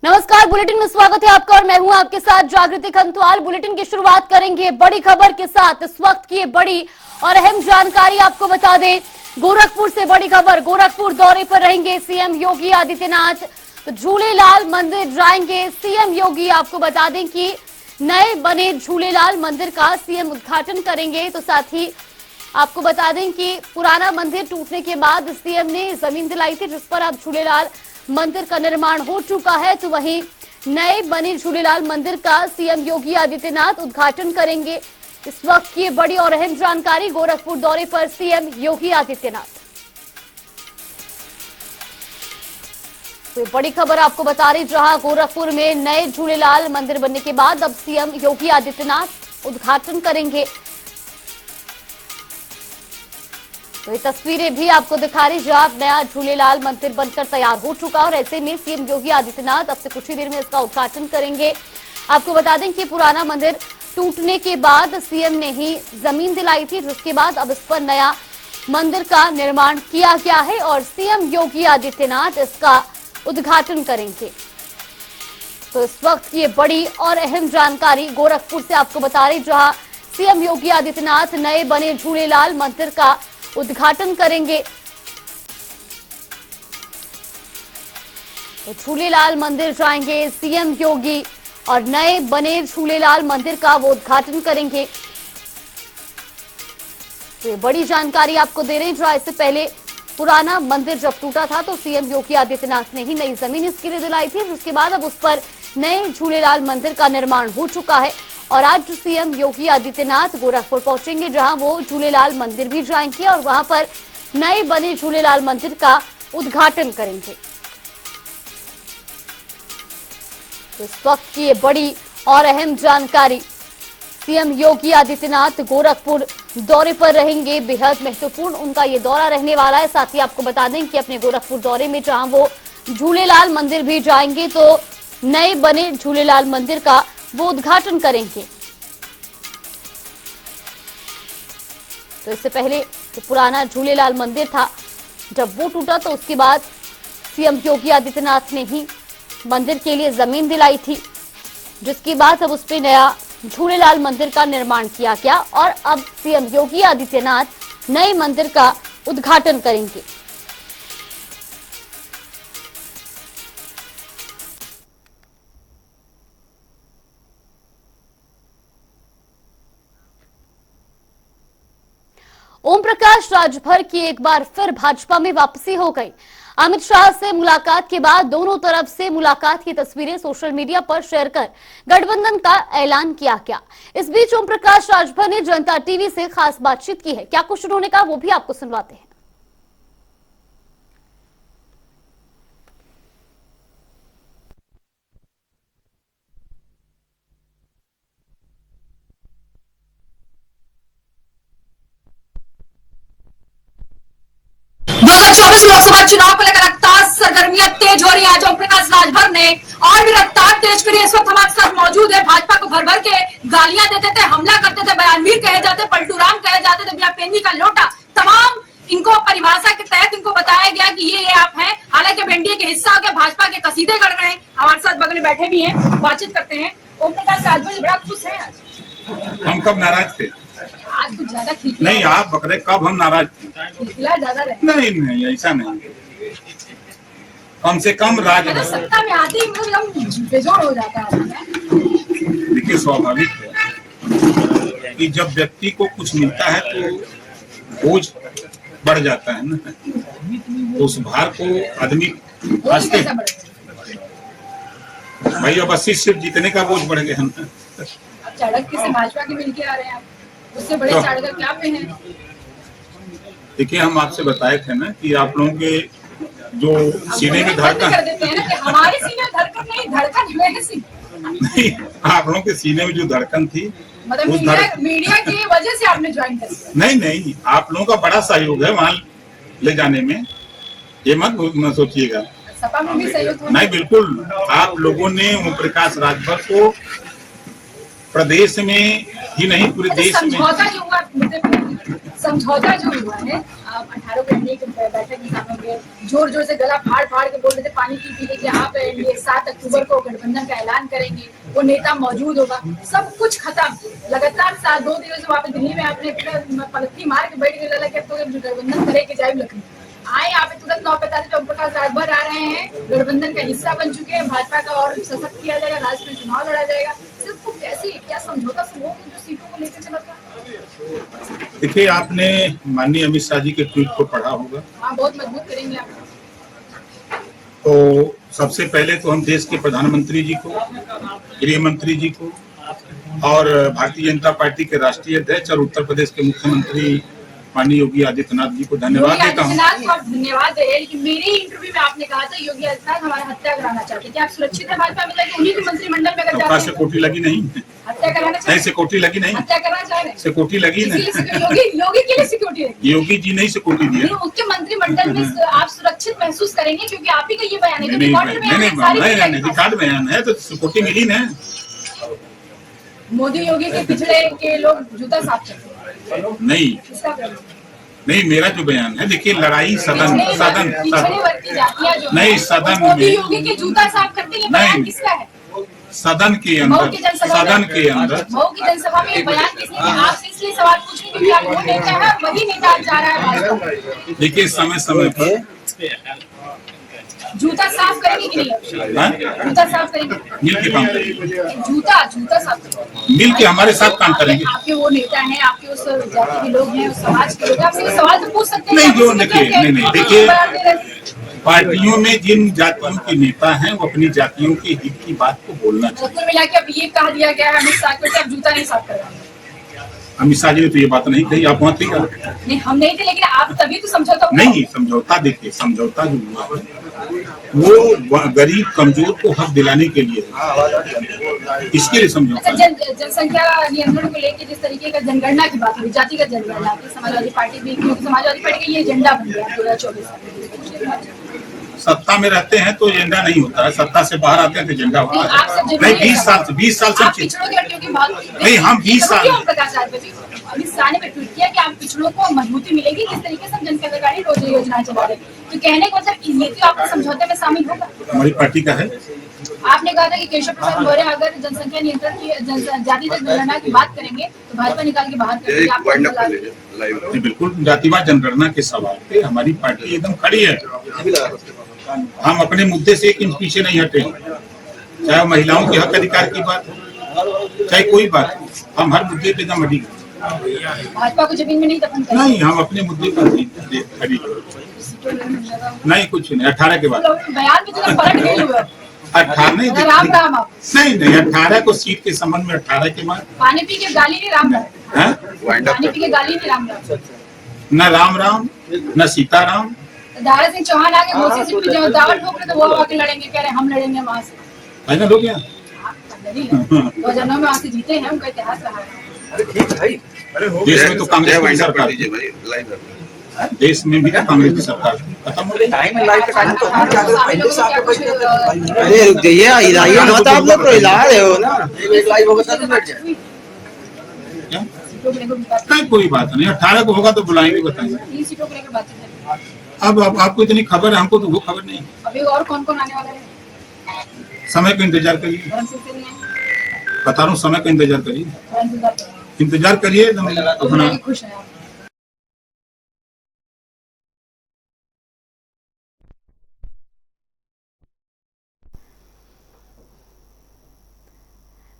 नमस्कार, बुलेटिन में स्वागत है आपका और मैं हूं आपके साथ जागृति खंतवाल। बुलेटिन की शुरुआत करेंगे बड़ी खबर के साथ। इस वक्त की बड़ी और अहम जानकारी आपको बता दें, गोरखपुर से बड़ी खबर। गोरखपुर दौरे पर रहेंगे सीएम योगी आदित्यनाथ, तो झूलेलाल मंदिर जाएंगे सीएम योगी। आपको बता दें कि नए बने झूलेलाल मंदिर का सीएम उद्घाटन करेंगे। तो साथ ही आपको बता दें कि पुराना मंदिर टूटने के बाद सीएम ने जमीन दिलाई थी, जिस पर अब झूलेलाल मंदिर का निर्माण हो चुका है। तो वहीं नए बने झूलेलाल मंदिर का सीएम योगी आदित्यनाथ उद्घाटन करेंगे। इस वक्त की बड़ी और अहम जानकारी, गोरखपुर दौरे पर सीएम योगी आदित्यनाथ। तो बड़ी खबर आपको बता रही, जहां गोरखपुर में नए झूलेलाल मंदिर बनने के बाद अब सीएम योगी आदित्यनाथ उद्घाटन करेंगे। तो ये तस्वीरें भी आपको दिखा रही, जहां नया झूलेलाल मंदिर बनकर तैयार हो चुका और ऐसे में सीएम योगी आदित्यनाथ अब से कुछ ही देर में इसका उद्घाटन करेंगे। आपको बता दें कि पुराना मंदिर टूटने के बाद सीएम ने ही जमीन दिलाई थी, जिसके बाद अब इस पर नया मंदिर का निर्माण किया गया है और सीएम योगी आदित्यनाथ इसका उद्घाटन करेंगे। तो इस वक्त की बड़ी और अहम जानकारी गोरखपुर से आपको बता रही, जहां सीएम योगी आदित्यनाथ नए बने झूलेलाल मंदिर का उद्घाटन करेंगे। तो झूलेलाल मंदिर जाएंगे सीएम योगी और नए बने झूलेलाल मंदिर का वो उद्घाटन करेंगे। तो ये बड़ी जानकारी आपको दे रहे हैं, जहां इससे पहले पुराना मंदिर जब टूटा था तो सीएम योगी आदित्यनाथ ने ही नई जमीन इसके लिए दिलाई थी, जिसके बाद अब उस पर नए झूलेलाल मंदिर का निर्माण हो चुका है। और आज सीएम योगी आदित्यनाथ गोरखपुर पहुंचेंगे, जहां वो झूलेलाल मंदिर भी जाएंगे और वहां पर नए बने झूलेलाल मंदिर का उद्घाटन करेंगे। तो इस वक्त की ये बड़ी और अहम जानकारी, सीएम योगी आदित्यनाथ गोरखपुर दौरे पर रहेंगे, बेहद महत्वपूर्ण उनका ये दौरा रहने वाला है। साथ ही आपको बता दें कि अपने गोरखपुर दौरे में जहां वो झूलेलाल मंदिर भी जाएंगे, तो नए बने झूलेलाल मंदिर का वो उद्घाटन करेंगे। तो इससे पहले जो पुराना झूलेलाल मंदिर था, जब वो टूटा तो उसके बाद सीएम योगी आदित्यनाथ ने ही मंदिर के लिए जमीन दिलाई थी, जिसके बाद अब उस पर नया झूलेलाल मंदिर का निर्माण किया गया और अब सीएम योगी आदित्यनाथ नए मंदिर का उद्घाटन करेंगे। ओम प्रकाश राजभर की एक बार फिर भाजपा में वापसी हो गई। अमित शाह से मुलाकात के बाद दोनों तरफ से मुलाकात की तस्वीरें सोशल मीडिया पर शेयर कर गठबंधन का ऐलान किया गया। इस बीच ओम प्रकाश राजभर ने जनता टीवी से खास बातचीत की है। क्या कुछ उन्होंने कहा वो भी आपको सुनवाते हैं। लोकसभा चुनाव को लेकर रफ्तार सरगर्मियां तेज हो रही है। आज ओम प्रकाश राजभर ने और भी रफ्तार तेज करी। इस वक्त हमारे साथ मौजूद है। भाजपा को भर भर के गालियां देते थे, हमला करते थे, बयानवीर कहे जाते, पलटू राम कहे जाते थे, बिना पेंदी का लोटा, तमाम इनको परिभाषा के तहत इनको बताया गया कि ये आप हैं। हालांकि अब एनडीए के हिस्सा होकर भाजपा के कसीदे कर रहे हैं। हमारे साथ बगल में बैठे भी हैं, बातचीत करते हैं। ओम प्रकाश राजभर बड़ा खुश है आज। हम कब नाराज थे? आज कुछ ज्यादा नहीं, आप बकरे कब हम नाराज थे? ज्यादा नहीं, ऐसा नहीं। कम से कम राज सत्ता में आते ही बेजोड़ हो जाता है। देखिए, स्वाभाविक है कि जब व्यक्ति को कुछ मिलता है तो बोझ बढ़ जाता है ना, तो उस भार को आदमी हंसते हैं। भाई अब 80 सीट जीतने का बोझ बढ़ गया ना। चाणक्य से भाजपा के मिलके आ रहे हैं आप, उससे बड़े चाणक्य क्या पे हैं? देखिए, हम आपसे बताए थे ना कि आप लोगों के जो सीने में धड़कन कर देते हैं ना कि हमारे सीने में धड़कन नहीं, धड़कन नहीं, आप लोगों के सीने में जो धड़कन थी, मतलब मीडिया की वजह से आपने ज्वाइन कर दिया। नहीं, आप लोगों का बड़ा सहयोग है वहाँ ले जाने में, ये मत सोचिएगा। सपा में भी सहयोग नहीं, बिल्कुल। आप लोगों ने ओम प्रकाश राजभर को प्रदेश में ही नहीं पूरे देश में समझौता जो हुआ है, आप 18 को एनडीए की बैठक में शामिल, जोर जोर से गला फाड़ फाड़ के बोल रहे थे पानी की पीने कि आप एनडीए 7 अक्टूबर को गठबंधन का ऐलान करेंगे, वो नेता मौजूद होगा, सब कुछ खत्म। लगातार 2 दिनों से वहाँ पे दिल्ली में आपने पलटी मार के बैठ गए कि तो गठबंधन करे के जाए लखनऊ आए। यहाँ पे तुरंत 9:45 ओम प्रकाश राजभर आ रहे हैं, गठबंधन का हिस्सा बन चुके हैं, भाजपा का और सशक्त किया जाएगा, राज्य में चुनाव लड़ा जाएगा। सिर्फ कैसी क्या समझौता समूह जो सीटों को लेकर चला था? देखिए, आपने माननीय अमित शाह जी के ट्वीट को पढ़ा होगा। हाँ, बहुत मजबूत करेंगे आप। तो सबसे पहले तो हम देश के प्रधानमंत्री जी को, गृह मंत्री जी को और भारतीय जनता पार्टी के राष्ट्रीय अध्यक्ष और उत्तर प्रदेश के मुख्यमंत्री माननीय योगी आदित्यनाथ जी को धन्यवाद देता हूँ। धन्यवाद है, लेकिन मेरे इंटरव्यू में आपने कहा था योगी आदित्यनाथ हमारा हत्या कराना चाहते, क्या आप सुरक्षित है भाजपा में जाके उन्हीं के मंत्रिमंडल में अगर जाते हैं? सिक्योरिटी लगी नहीं, हत्या कराना चाहिए, सिक्योरिटी लगी नहीं, हत्या करना चाह रहे हैं, सिक्योरिटी लगी नहीं। योगी के लिए सिक्योरिटी है, योगी जी नहीं सिक्योरिटी दिया। उनके मंत्रिमंडल में आप सुरक्षित महसूस करेंगे क्योंकि आप ही का ये बयान है, रिकॉर्ड बयान है तो सिक्योरिटी मिली ना। मोदी योगी के पिछड़े के लोग जूता साफ करते हैं, नहीं, मेरा जो बयान है, देखिए लड़ाई सदन नहीं, सदन मोदी योगी के जूता साफ करते हैं, बयान किसका है? सदन के अंदर मऊ की जनसभा में बयान किसने दिया? आपसे इसलिए सवाल पूछ रही क्योंकि आप वो नेता है, वही नेता आज जा रहा है भाजपा। देखिए, समय समय पर जूता साफ करेंगे कि नहीं? जूता साफ करेंगे, मिल के काम करेंगे, जूता साफ करेंगे, मिल के हमारे साथ काम करेंगे। आपके वो नेता हैं, आपके उस जाति के लोग हैं, उस समाज के लोग हैं, आपसे सवाल तो पूछ सकते हैं। नहीं, जो देखिए, पार्टियों में जिन जातियों के नेता हैं वो अपनी जातियों के हित की बात को बोलना चाहिए। कुल मिला के अब ये कहा दिया गया है अमित शाह को कि आप जूता नहीं साफ करेंगे। अमित शाह जी ने तो ये बात नहीं कही, आप वहाँ थे क्या? नहीं, हम नहीं थे, लेकिन आप तभी तो समझौता नहीं, समझौता देखिए, समझौता जो हुआ है वो गरीब कमजोर को हक दिलाने के लिए, इसके लिए समझौता। जनसंख्या नियंत्रण को लेकर जिस तरीके का जनगणना की बात हुई, जातिगत जनगणना की, समाजवादी पार्टी भी, क्योंकि समाजवादी पार्टी का ये एजेंडा बन गया 2024 सत्ता में रहते हैं तो एजेंडा नहीं होता है, सत्ता से बाहर आते हैं तो एजेंडा होता है। नहीं, 20 साल से नहीं, हम 20 साल अमित शाह ने ट्वीट किया कि आप पिछड़ों को मजबूती मिलेगी, जिस तरीके से हम जनकल्याणकारी योजना चला रहे, तो कहने का मतलब ये तो आपके समझौते में शामिल होगा। हमारी पार्टी का है। आपने कहा था कि केशव प्रसाद मौर्य अगर जनसंख्या नियंत्रण की जातिगत जनगणना की बात करेंगे तो भाजपा निकाल के बाहर करेंगे। बिल्कुल, जातिवाद जनगणना के सवाल पे हमारी पार्टी एकदम खड़ी है। हम अपने मुद्दे से 1 इंच पीछे नहीं हटे, चाहे महिलाओं के हक अधिकार की बात हो, चाहे कोई बात हो, हम हर मुद्दे पे एकदम अड़ी। भाजपा को जमीन में नहीं दफन करेंगे। नहीं, हम अपने मुद्दे पर खड़ी नहीं, कुछ नहीं। 18 के बाद बयान में तो फर्क नहीं हुआ। 18 नहीं, राम राम आप नहीं, 18 को सीट के संबंध में 18 के बाद पानी पी के गाली नहीं राम राम, पानी पी के गाली नहीं राम राम, न राम राम न सीताराम। दारा सिंह चौहान आगे घोसी सीट पे जो दावत ठोक रहे तो वो आके लड़ेंगे, कह रहे हम लड़ेंगे वहाँ से। फाइनल हो गया। 2009 में वहाँ से जीते हैं, उनका इतिहास रहा है। देश में तो कांग्रेस की सरकार, देश में भी कांग्रेस की सरकार खत्म हो गई। अरे रुक जाइए, हिलाइए मत, आप लोग तो हिला रहे हो ना, लाइव होगा तब बैठ जाए। नहीं, कोई बात नहीं, 18 को होगा तो बुलाएंगे, बताएंगे। 3 सीटों को लेकर बातचीत है। अब आपको इतनी खबर है, हमको तो वो खबर नहीं। अभी और कौन कौन आने वाला है? समय का इंतजार करिए, बता रहा हूँ, समय का इंतजार करिए, इंतजार करिए अपना। खुश है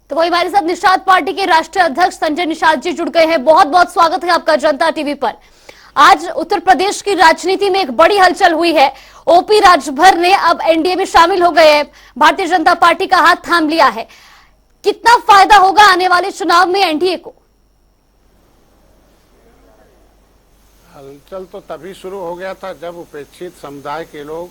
तो वही हमारे साथ निषाद पार्टी के राष्ट्रीय अध्यक्ष संजय निषाद जी जुड़ गए हैं। बहुत बहुत स्वागत है आपका जनता टीवी पर। आज उत्तर प्रदेश की राजनीति में एक बड़ी हलचल हुई है। ओपी राजभर ने अब एनडीए में शामिल हो गए हैं, भारतीय जनता पार्टी का हाथ थाम लिया है। कितना फायदा होगा आने वाले चुनाव में एनडीए को? हलचल तो तभी शुरू हो गया था जब उपेक्षित समुदाय के लोग,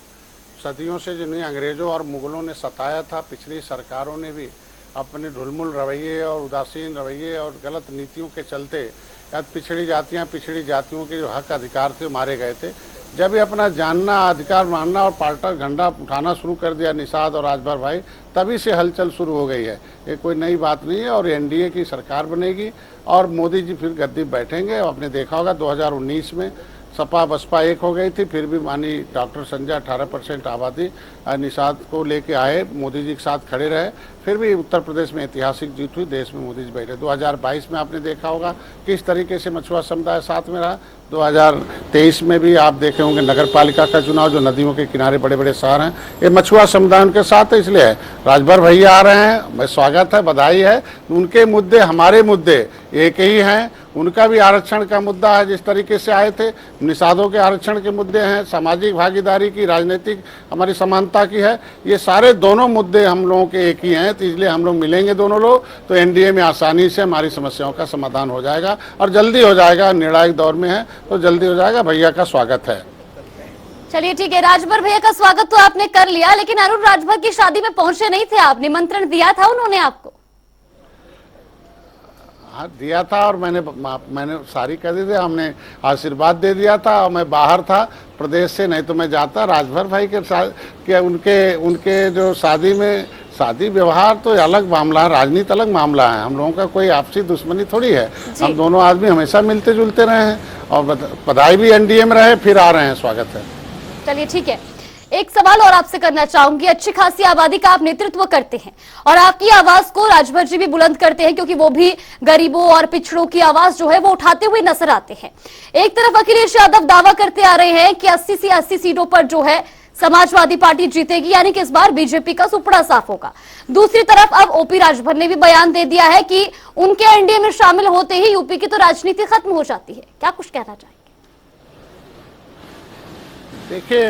सदियों से जिन्हें अंग्रेजों और मुगलों ने सताया था, पिछली सरकारों ने भी अपने ढुलमुल रवैये और उदासीन रवैये और गलत नीतियों के चलते पिछड़ी जातियों के जो हक अधिकार थे मारे गए थे। जब ये अपना जानना, अधिकार मानना और पार्टी झंडा उठाना शुरू कर दिया निषाद और राजभर भाई, तभी से हलचल शुरू हो गई है। ये कोई नई बात नहीं है और एनडीए की सरकार बनेगी और मोदी जी फिर गद्दी बैठेंगे। आपने देखा होगा 2019 में सपा बसपा एक हो गई थी, फिर भी माननीय डॉक्टर संजय 18% आबादी निषाद को लेके आए, मोदी जी के साथ खड़े रहे, फिर भी उत्तर प्रदेश में ऐतिहासिक जीत हुई, देश में मोदी जी बैठे। 2022 में आपने देखा होगा किस तरीके से मछुआ समुदाय साथ में रहा। 2023 में भी आप देखे होंगे नगर पालिका का चुनाव, जो नदियों के किनारे बड़े बड़े शहर हैं, ये मछुआ समुदाय उनके साथ है, इसलिए राजभर भैया आ रहे हैं, मैं स्वागत है, बधाई है। उनके मुद्दे हमारे मुद्दे एक ही हैं, उनका भी आरक्षण का मुद्दा है, जिस तरीके से आए थे, निषादों के आरक्षण के मुद्दे हैं, सामाजिक भागीदारी की, राजनीतिक हमारी समानता की है, ये सारे दोनों मुद्दे हम लोगों के एक ही हैं। तो इसलिए हम लोग मिलेंगे दोनों लोग तो एनडीए में आसानी से हमारी समस्याओं का समाधान हो जाएगा और जल्दी हो जाएगा। निर्णायक दौर में है तो जल्दी हो जाएगा। भैया का स्वागत है। चलिए ठीक है, राजभर भैया का स्वागत तो आपने कर लिया, लेकिन अरुण राजभर की शादी में पहुंचे नहीं थे आप, निमंत्रण दिया था उन्होंने आपको? हाँ दिया था और मैंने सारी कर दी थी, हमने आशीर्वाद दे दिया था और मैं बाहर था प्रदेश से, नहीं तो मैं जाता। राजभर भाई के साथ के उनके जो शादी व्यवहार तो अलग मामला है, राजनीति अलग मामला है। हम लोगों का कोई आपसी दुश्मनी थोड़ी है, हम दोनों आदमी हमेशा मिलते जुलते रहे हैं और बधाई भी एनडीए में रहे, फिर आ रहे हैं, स्वागत है। चलिए ठीक है, एक सवाल और आपसे करना चाहूंगी। अच्छी खासी आबादी का आप नेतृत्व करते हैं और आपकी आवाज को राजभर जी भी बुलंद करते हैं, क्योंकि वो भी गरीबों और पिछड़ों की आवाज जो है वो उठाते हुए नजर आते हैं। एक तरफ अखिलेश यादव दावा करते आ रहे हैं कि 80 से 80 सीटों पर जो है समाजवादी पार्टी जीतेगी, यानी कि इस बार बीजेपी का सुपड़ा साफ होगा। दूसरी तरफ अब ओपी राजभर ने भी बयान दे दिया है कि उनके एनडीए में शामिल होते ही यूपी की तो राजनीति खत्म हो जाती है। क्या कुछ कहना चाहिए? देखिए,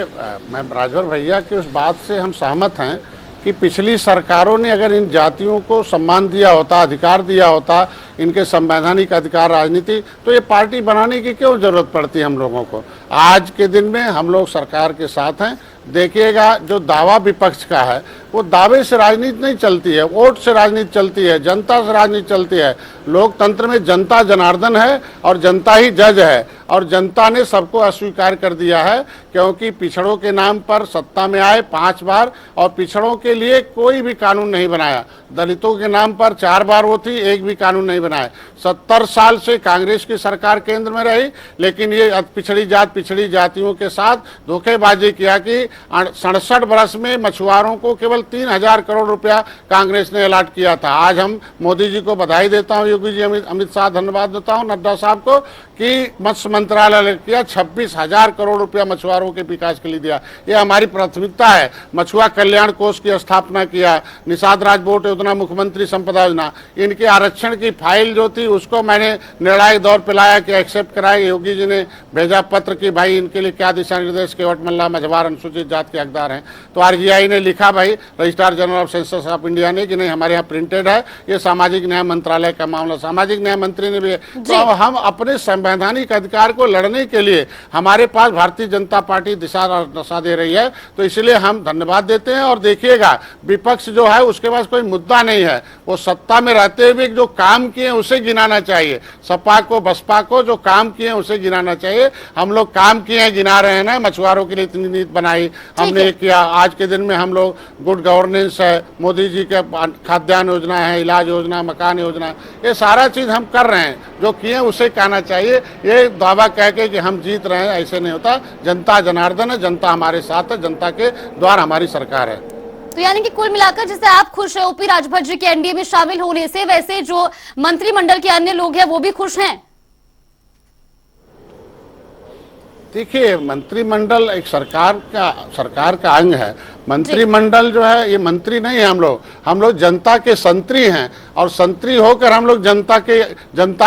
मैं राजभर भैया की उस बात से हम सहमत हैं कि पिछली सरकारों ने अगर इन जातियों को सम्मान दिया होता, अधिकार दिया होता, इनके संवैधानिक अधिकार, राजनीति, तो ये पार्टी बनाने की क्यों जरूरत पड़ती है हम लोगों को। आज के दिन में हम लोग सरकार के साथ हैं। देखिएगा, जो दावा विपक्ष का है वो दावे से राजनीति नहीं चलती है, वोट से राजनीति चलती है, जनता से राजनीति चलती है। लोकतंत्र में जनता जनार्दन है और जनता ही जज है और जनता ने सबको अस्वीकार कर दिया है, क्योंकि पिछड़ों के नाम पर सत्ता में आए 5 बार और पिछड़ों के लिए कोई भी कानून नहीं बनाया। दलितों के नाम पर 4 बार वो थी, एक भी कानून नहीं बनाया। 70 साल से कांग्रेस की सरकार केंद्र में रही, लेकिन ये पिछड़ी जातियों के साथ धोखेबाजी किया कि 67 बरस में मछुआरों को केवल 3000 करोड़ रुपया कांग्रेस ने अलॉट किया था। आज हम मोदी जी को बधाई देता हूं, योगी जी, अमित शाह धन्यवाद देता हूं, नड्डा साहब को, कि मत्स्य मंत्रालय ने किया 26,000 करोड़ रुपया मछुआरों के विकास के लिए दिया। ये हमारी प्राथमिकता है। मछुआ कल्याण कोष की स्थापना किया, निषाद राज बोट योजना, मुख्यमंत्री संपदा योजना, इनके आरक्षण की फाइल जो थी उसको मैंने निर्णायक दौर पे लाया कि एक्सेप्ट कराया। योगी जी ने भेजा पत्र कि भाई इनके लिए क्या दिशा निर्देश, केवट मल्ला मझवार अनुसूचित जात के हकदार हैं। तो आरजीआई ने लिखा, भाई registrar general of census of India ने, कि नहीं हमारे यहाँ प्रिंटेड है, ये सामाजिक न्याय मंत्रालय का मामला, सामाजिक न्याय मंत्री ने भी। तो हम अपने संवैधानिक अधिकार को लड़ने के लिए हमारे पास भारतीय जनता पार्टी दिशा दशा दे रही है, तो इसलिए हम धन्यवाद देते हैं। और देखिएगा, विपक्ष जो है उसके पास कोई मुद्दा नहीं है, वो सत्ता में रहते हुए जो काम किए उसे गिनाना चाहिए। सपा को बसपा को जो काम किए उसे गिनाना चाहिए। हम लोग काम किए गिना रहे हैं ना, मछुआरों के लिए इतनी नीति बनाई हमने किया। आज के दिन में हम लोग गुड गवर्नेंस है, मोदी जी के खाद्यान्न योजना है, इलाज योजना, मकान योजना, ये सारा चीज हम कर रहे हैं। जो किए उसे कहना चाहिए। ये दावा कह के कि हम जीत रहे हैं, ऐसे नहीं होता। जनता जनार्दन है, जनता हमारे साथ है, जनता के द्वारा हमारी सरकार है। तो यानी कि कुल मिलाकर जैसे आप खुश हैं ओपी राजभर जी के एनडीए में शामिल होने से, वैसे जो मंत्रिमंडल के अन्य लोग हैं वो भी खुश हैं। देखिए, मंत्रिमंडल एक सरकार का अंग है। मंत्रिमंडल जो है, ये मंत्री नहीं है, हम लोग जनता के संतरी हैं और संतरी होकर हम लोग जनता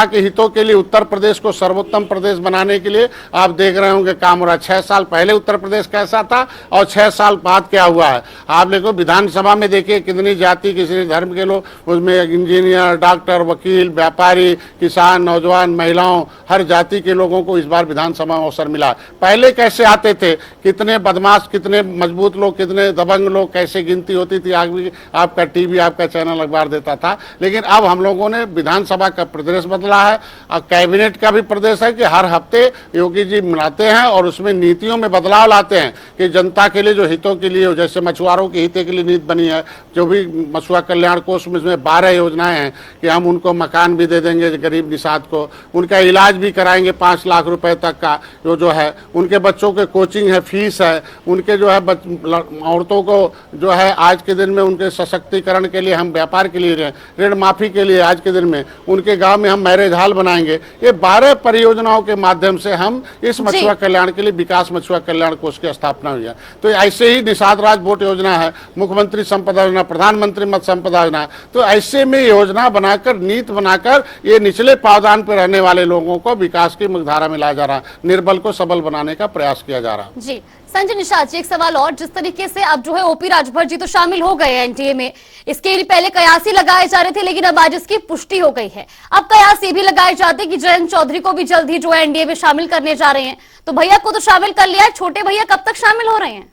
के हितों के लिए उत्तर प्रदेश को सर्वोत्तम प्रदेश बनाने के लिए आप देख रहे होंगे काम हो रहा है। 6 साल पहले उत्तर प्रदेश कैसा था और 6 साल बाद क्या हुआ है। आप देखो विधानसभा में देखिए कितनी जाति, किसी धर्म के लोग, उसमें इंजीनियर, डॉक्टर, वकील, व्यापारी, किसान, नौजवान, महिलाओं, हर जाति के लोगों को इस बार विधानसभा में अवसर मिला। पहले कैसे आते थे, कितने बदमाश, कितने मजबूत लोग, कितने अंधे दबंग लोग कैसे गिनती होती थी, आगे आपका टीवी, आपका चैनल अखबार देता था। लेकिन अब हम लोगों ने विधानसभा का प्रदेश बदला है और कैबिनेट का भी प्रदेश है कि हर हफ्ते योगी जी मिलाते हैं और उसमें नीतियों में बदलाव लाते हैं कि जनता के लिए जो हितों के लिए, जैसे मछुआरों के हित के लिए नीति बनी है, जो भी मछुआ कल्याण कोष में 12 योजनाएं हैं कि हम उनको मकान भी दे देंगे गरीब निषाद को, उनका इलाज भी कराएंगे 5 लाख रुपए तक का जो है, उनके बच्चों के कोचिंग है, फीस है, उनके जो है औरतों को जो है आज के दिन में उनके सशक्तिकरण के लिए हम व्यापार के लिए, ऋण माफी के लिए आज के दिन में उनके गांव में हम मैरिज हॉल बनाएंगे। ये 12 परियोजनाओं के माध्यम से हम इस मछुआ कल्याण के लिए विकास मछुआ कल्याण कोष की स्थापना हुई है। तो ऐसे ही निषाद राज बोट योजना है, मुख्यमंत्री संपदा योजना, प्रधानमंत्री मत्स्य संपदा योजना। तो ऐसे में योजना बनाकर, नीति बनाकर ये निचले पावदान पर रहने वाले लोगों को विकास की मुख्यधारा में लाया जा रहा है, निर्बल को सबल बनाने का प्रयास किया जा रहा है। जी संजय निषाद जी, एक सवाल और, जिस तरीके से अब जो है ओपी राजभर जी तो शामिल हो गए हैं एनडीए में, इसके लिए पहले कयास ही लगाए जा रहे थे, लेकिन अब आज इसकी पुष्टि हो गई है। अब कयास ये भी लगाए जाते कि जयंत चौधरी को भी जल्द ही जो है एनडीए में शामिल करने जा रहे हैं। तो भैया को तो शामिल कर लिया है, छोटे भैया कब तक शामिल हो रहे हैं?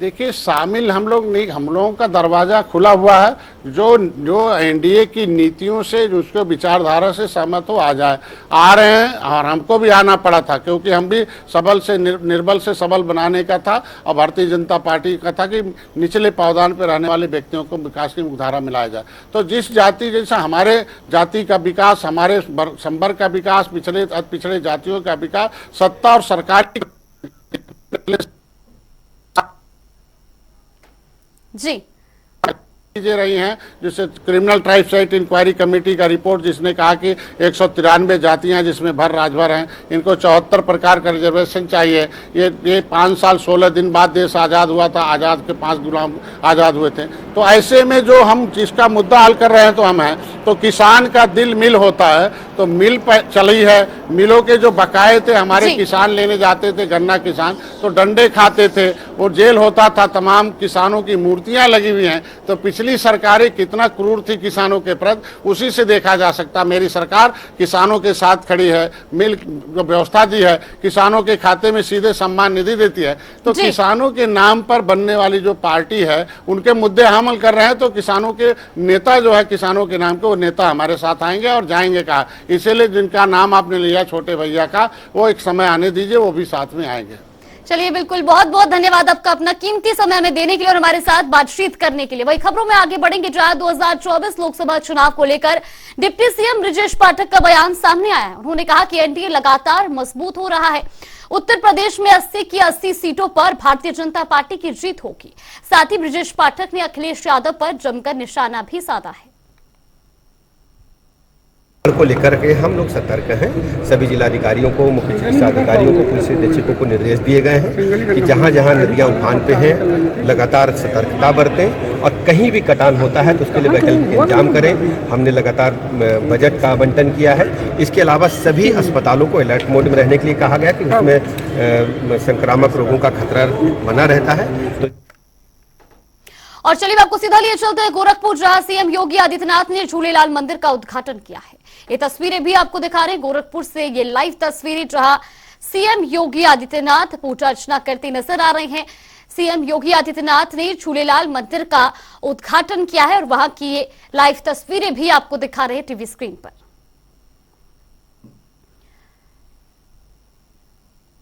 देखिए, शामिल हम लोग नहीं, हम लोगों का दरवाजा खुला हुआ है। जो एनडीए की नीतियों से, जो उसके विचारधारा से सहमत हो आ जाए, आ रहे हैं। और हमको भी आना पड़ा था क्योंकि हम भी सबल से निर्बल से सबल बनाने का था और भारतीय जनता पार्टी का था कि निचले पावदान पर रहने वाले व्यक्तियों को विकास की मुख्यधारा में लाया जाए। तो जिस जाति, जैसा हमारे जाति का विकास, हमारे संवर्ग का विकास, पिछड़े जातियों का विकास, सत्ता और सरकार की जी चीजें रही हैं। जैसे criminal tribes act inquiry committee का रिपोर्ट, जिसने कहा कि 193 जातियां जिसमें भर राजभर हैं, इनको 74 प्रकार का रिजर्वेशन चाहिए। ये 5 साल 16 दिन बाद देश आज़ाद हुआ था, आज़ाद के 5 गुलाम आज़ाद हुए थे। तो ऐसे में जो हम जिसका मुद्दा हल कर रहे हैं तो हम हैं, तो किसान का दिल मिल होता है, तो मिल चली है। मिलों के जो बकाये थे, हमारे किसान लेने जाते थे, गन्ना किसान, तो डंडे खाते थे, वो जेल होता था, तमाम किसानों की मूर्तियां लगी हुई हैं। तो पिछली सरकारें कितना क्रूर थी किसानों के प्रति, उसी से देखा जा सकता। मेरी सरकार किसानों के साथ खड़ी है, मिल जो व्यवस्था दी है, किसानों के खाते में सीधे सम्मान निधि देती है। तो किसानों के नाम पर बनने वाली जो पार्टी है, उनके मुद्दे हम हल कर रहे हैं। तो किसानों के नेता जो है, किसानों के नाम के, वो नेता हमारे साथ आएंगे और जाएंगे। कहा इसीलिए जिनका नाम आपने लिया छोटे भैया का, वो एक समय आने दीजिए, वो भी साथ में आएंगे। चलिए, बिल्कुल, बहुत बहुत धन्यवाद आपका अपना कीमती समय हमें देने के लिए और हमारे साथ बातचीत करने के लिए। वही खबरों में आगे बढ़ेंगे जहां 2024 लोकसभा चुनाव को लेकर डिप्टी सीएम ब्रजेश पाठक का बयान सामने आया है। उन्होंने कहा कि एनडीए लगातार मजबूत हो रहा है। उत्तर प्रदेश में 80 की 80 सीटों पर भारतीय जनता पार्टी की जीत होगी। साथ ही ब्रजेश पाठक ने अखिलेश यादव पर जमकर निशाना भी साधा है। को लेकर के हम लोग सतर्क हैं। सभी जिलाधिकारियों को, मुख्य चिकित्सा अधिकारियों को, पुलिस अधीक्षकों को निर्देश दिए गए हैं कि जहां जहां नदियां उफान पे हैं, लगातार सतर्कता बरतें और कहीं भी कटान होता है तो उसके लिए वैकल्पिक इंतजाम करें। हमने लगातार बजट का आवंटन किया है। इसके अलावा सभी अस्पतालों को अलर्ट मोड में रहने के लिए कहा गया कि उसमें संक्रामक रोगों का खतरा बना रहता है। तो और चलिए आपको सीधा लिए चलते हैं गोरखपुर, जहां सीएम योगी आदित्यनाथ ने झूलेलाल मंदिर का उद्घाटन किया है। ये तस्वीरें भी आपको दिखा रहे हैं गोरखपुर से, ये लाइव तस्वीरें जहां सीएम योगी आदित्यनाथ पूजा अर्चना करते नजर आ रहे हैं। सीएम योगी आदित्यनाथ ने झूलेलाल मंदिर का उद्घाटन किया है और वहां की ये लाइव तस्वीरें भी आपको दिखा रहे हैं टीवी स्क्रीन पर।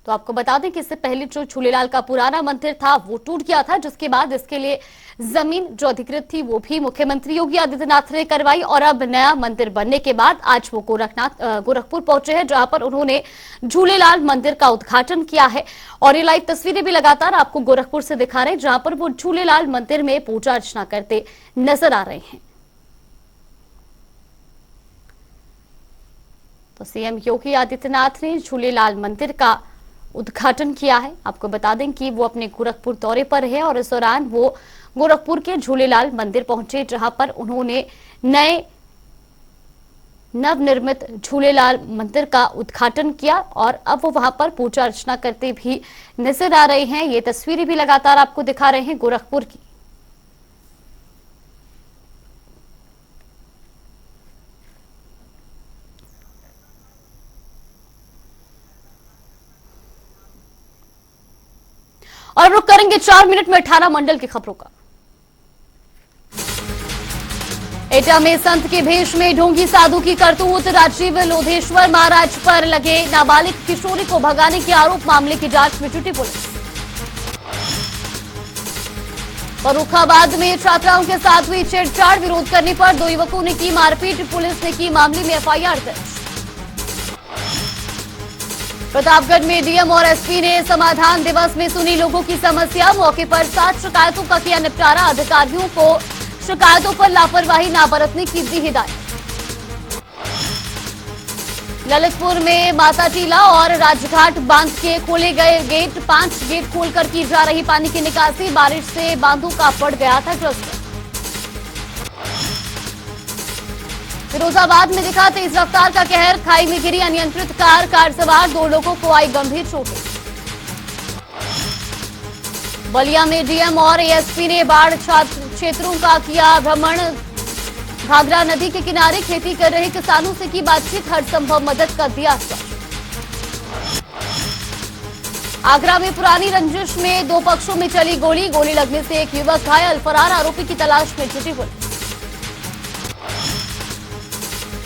तो आपको बता दें कि इससे पहले जो झूलेलाल का पुराना मंदिर था वो टूट गया था, जिसके बाद इसके लिए जमीन जो अधिकृत थी वो भी मुख्यमंत्री योगी आदित्यनाथ ने करवाई और अब नया मंदिर बनने के बाद आज वो गोरखपुर पहुंचे हैं, जहां पर उन्होंने झूलेलाल मंदिर का उद्घाटन किया है। और ये लाइव तस्वीरें भी लगातार आपको गोरखपुर से दिखा रहे हैं, जहां पर वो झूलेलाल मंदिर में पूजा अर्चना करते नजर आ रहे हैं। तो सीएम योगी आदित्यनाथ ने झूलेलाल मंदिर का उद्घाटन किया है। आपको बता दें कि वो अपने गोरखपुर दौरे पर है और इस दौरान वो गोरखपुर के झूलेलाल मंदिर पहुंचे, जहां पर उन्होंने नए नवनिर्मित झूलेलाल मंदिर का उद्घाटन किया और अब वो वहां पर पूजा अर्चना करते भी नजर आ रहे हैं। ये तस्वीरें भी लगातार आपको दिखा रहे हैं गोरखपुर की। और रुक करेंगे 4 मिनट में 18 मंडल की खबरों का। एटा में संत के भेष में ढोंगी साधु की करतूत, राजीव लोधेश्वर महाराज पर लगे नाबालिग किशोरी को भगाने के आरोप, मामले की जांच में जुटी पुलिस। फर्रुखाबाद में छात्राओं के साथ हुई छेड़छाड़, विरोध करने पर 2 युवकों ने की मारपीट, पुलिस ने की मामले में एफआईआर दर्ज। प्रतापगढ़ में डीएम और एसपी ने समाधान दिवस में सुनी लोगों की समस्या, मौके पर 7 शिकायतों का किया निपटारा, अधिकारियों को शिकायतों पर लापरवाही न बरतने की दी हिदायत। ललितपुर में माता टीला और राजघाट बांध के खोले गए गेट, 5 गेट खोलकर की जा रही पानी की निकासी, बारिश से बांधों का बढ़ गया था जलस्तर। फिरोजाबाद में दिखा तेज रफ्तार का कहर, खाई में गिरी अनियंत्रित कार सवार 2 लोगों को आई गंभीर चोटें। बलिया में डीएम और एएसपी ने बाढ़ क्षेत्रों का किया भ्रमण, घाघरा नदी के किनारे खेती कर रहे किसानों से की बातचीत, हर संभव मदद का दिया आश्वासन। आगरा में पुरानी रंजिश में 2 पक्षों में चली गोली लगने से एक युवक घायल, फरार आरोपी की तलाश में जुटी पुलिस।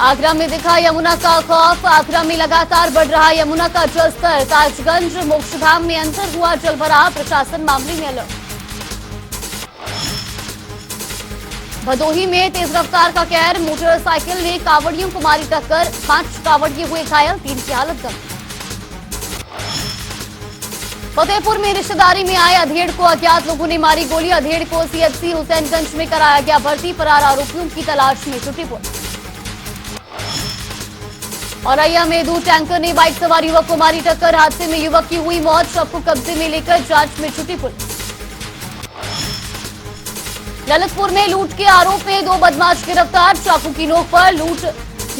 आगरा में दिखा यमुना का खौफ, आगरा में लगातार बढ़ रहा यमुना का जलस्तर, ताजगंज मोक्षधाम में अंतर हुआ जलभराव, प्रशासन मामले में अलर्ट। भदोही में तेज रफ्तार का कहर, मोटरसाइकिल ने कावड़ियों को मारी टक्कर, 5 कावड़िए हुए घायल, 3 की हालत गंभीर। फतेहपुर में रिश्तेदारी में आए अधेड़ को अज्ञात लोगों ने मारी गोली, अधेड़ को सीएचसी हुसैनगंज में कराया गया भर्ती, फरार आरोपियों की तलाश में जुटी पुलिस। औरैया में दूध टैंकर ने बाइक सवार युवक को मारी टक्कर, हादसे में युवक की हुई मौत, शव को कब्जे में लेकर जांच में जुटी पुलिस। ललितपुर में लूट के आरोप में 2 बदमाश गिरफ्तार, चाकू की नोक पर लूट,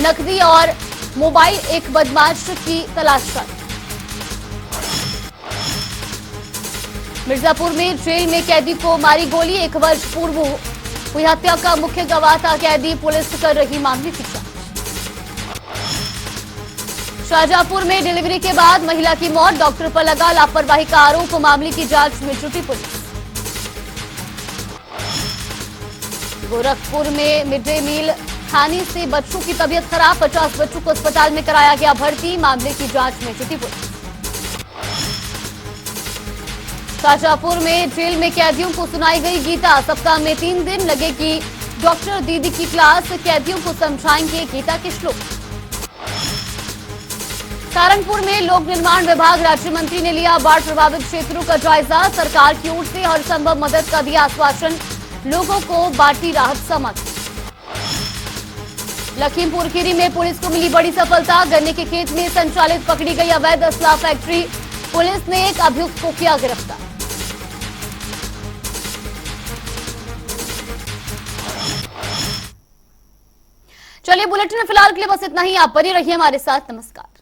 नकदी और मोबाइल, एक बदमाश की तलाश कर। मिर्जापुर में जेल में कैदी को मारी गोली, 1 वर्ष पूर्व हुई हत्या का मुख्य गवाह था कैदी, पुलिस कर रही मामले की जांच। शाहजहांपुर में डिलीवरी के बाद महिला की मौत, डॉक्टर पर लगा लापरवाही का आरोप, मामले की जांच में जुटी पुलिस। गोरखपुर में मिड डे मील खाने से बच्चों की तबीयत खराब, 50 बच्चों को अस्पताल में कराया गया भर्ती, मामले की जांच में जुटी पुलिस। शाहजहांपुर में जेल में कैदियों को सुनाई गई गीता, सप्ताह में 3 दिन लगेगी डॉक्टर दीदी की क्लास, कैदियों को समझाएंगे गीता के श्लोक। सहारनपुर में लोक निर्माण विभाग राज्य मंत्री ने लिया बाढ़ प्रभावित क्षेत्रों का जायजा, सरकार की ओर से हर संभव मदद का दिया आश्वासन, लोगों को बांटी राहत सामग्री। लखीमपुर खीरी में पुलिस को मिली बड़ी सफलता, गन्ने के खेत में संचालित पकड़ी गई अवैध असला फैक्ट्री, पुलिस ने एक अभियुक्त को किया गिरफ्तार। चलिए बुलेटिन में फिलहाल के लिए बस इतना ही, आप बने रहिए हमारे साथ, नमस्कार।